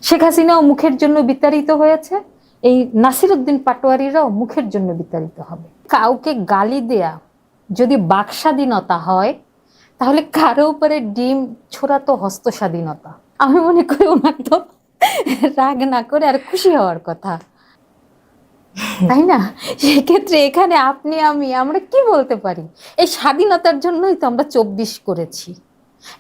শেখ হাসিনাও মুখের জন্য বিতাড়িত হয়েছে, এই নাসিরউদ্দিন পাটোয়ারিরাও মুখের জন্য বিতাড়িত হবে। কাউকে গালি দেয়া যদি বাক স্বাধীনতা হয়, তাহলে কারো উপরে ডিম ছোড়া তো হস্ত স্বাধীনতা। আমি মনে করি ওনার তো রাগ না করে আর খুশি হওয়ার কথা, তাই না? সেক্ষেত্রে এখানে আপনি আমরা কি বলতে পারি? এই স্বাধীনতার জন্যই তো আমরা 24 করেছি।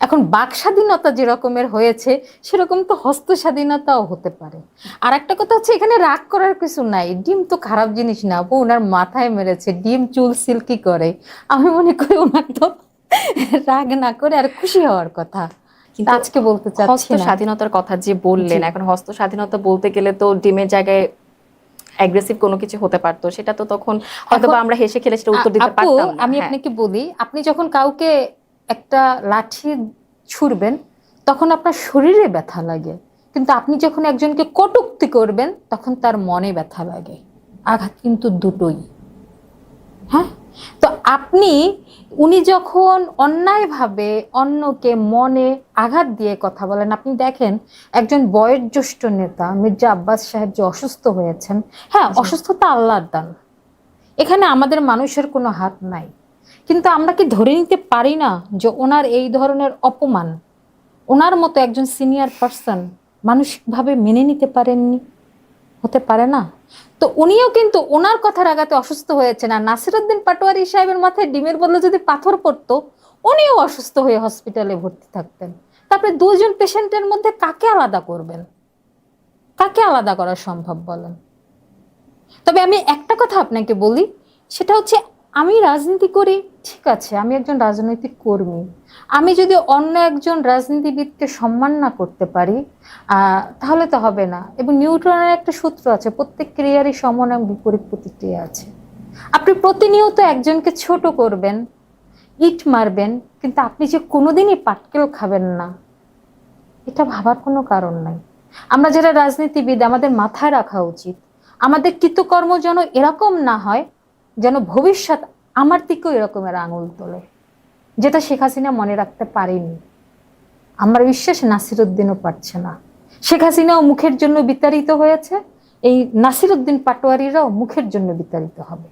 এখন বাক স্বাধীনতা যে রকমের হয়েছে সেরকম তো হস্ত স্বাধীনতাও হতে পারে। আর একটা কথা হচ্ছে, এখানে রাগ করার কিছু নাই। ডিম তো খারাপ জিনিস না, আপু ওনার মাথায় মেরেছে, ডিম চুল সিল্কি করে। আমি মনে করি ওনার তো রাগ না করে আর খুশি হওয়ার কথা। কিন্তু আজকে বলতে চাচ্ছি হস্ত না। স্বাধীনতার কথা যে বললেন, এখন হস্ত স্বাধীনতা বলতে গেলে তো ডিমের জায়গায় অ্যাগ্রেসিভ কোনো কিছু হতে পারতো, সেটা তো তখন হয়তো বা আমরা হেসে খেলে সেটা উত্তর দিতে আপু পারতাম না। আমি হ্যাঁ, আপনাকে বলি, আপনি যখন কাউকে একটা লাঠি ছুড়বেন তখন আপনার শরীরে ব্যথা লাগে, কিন্তু আপনি যখন একজনকে কটূক্তি করবেন তখন তার মনে ব্যথা লাগে। আঘাত কিন্তু দুটোই। হ্যাঁ, তো উনি যখন অন্যায়ভাবে অন্যকে মনে আঘাত দিয়ে কথা বলেন, আপনি দেখেন একজন বয়োজ্যেষ্ঠ নেতা মির্জা আব্বাস সাহেব যে অসুস্থ হয়েছেন, হ্যাঁ অসুস্থতা আল্লাহর দান, এখানে আমাদের মানুষের কোনো হাত নাই, কিন্তু আমরা কি ধরে নিতে পারি না যে ওনার এই ধরনের অপমান ওনার মতো একজন সিনিয়র পার্সন মানসিকভাবে মেনে নিতে পারেননি? হতে পারে না? তো উনিও কিন্তু ওনার কথার আঘাতে অসুস্থ হয়েছেন। আর নাসিরউদ্দিন পাটোয়ারি সাহেবের মাথায় ডিমের বদলে যদি পাথর পড়তো, উনিও অসুস্থ হয়ে হসপিটালে ভর্তি থাকতেন। তারপরে দুজন পেশেন্টের মধ্যে কাকে আলাদা করবেন? কাকে আলাদা করা সম্ভব বলেন? তবে আমি একটা কথা আপনাকে বলি, সেটা হচ্ছে আমি রাজনীতি করি, ঠিক আছে, আমি একজন রাজনৈতিক কর্মী। আমি যদি অন্য একজন রাজনীতিবিদকে সম্মান না করতে পারি তাহলে তো হবে না। এবং নিউটনের একটা সূত্র আছে, প্রত্যেক ক্রিয়ারই সমান এবং বিপরীত প্রতিক্রিয়া আছে। আপনি প্রতিনিয়ত একজনকে ছোট করবেন, ইট মারবেন, কিন্তু আপনি যে কোনোদিনই পাটকেল খাবেন না, এটা ভাবার কোনো কারণ নাই। আমরা যারা রাজনীতিবিদ, আমাদের মাথায় রাখা উচিত আমাদের কৃতকর্ম যেন এরকম না হয় যেন ভবিষ্যৎ আমার দিকেও এরকমের আঙুল তোলে, যেটা শেখ হাসিনা মনে রাখতে পারেনি। আমার বিশ্বাস নাসিরউদ্দিনও পারছে না। শেখ হাসিনাও মুখের জন্য বিতাড়িত হয়েছে, এই নাসিরউদ্দিন পাটোয়ারিরাও মুখের জন্য বিতাড়িত হবে।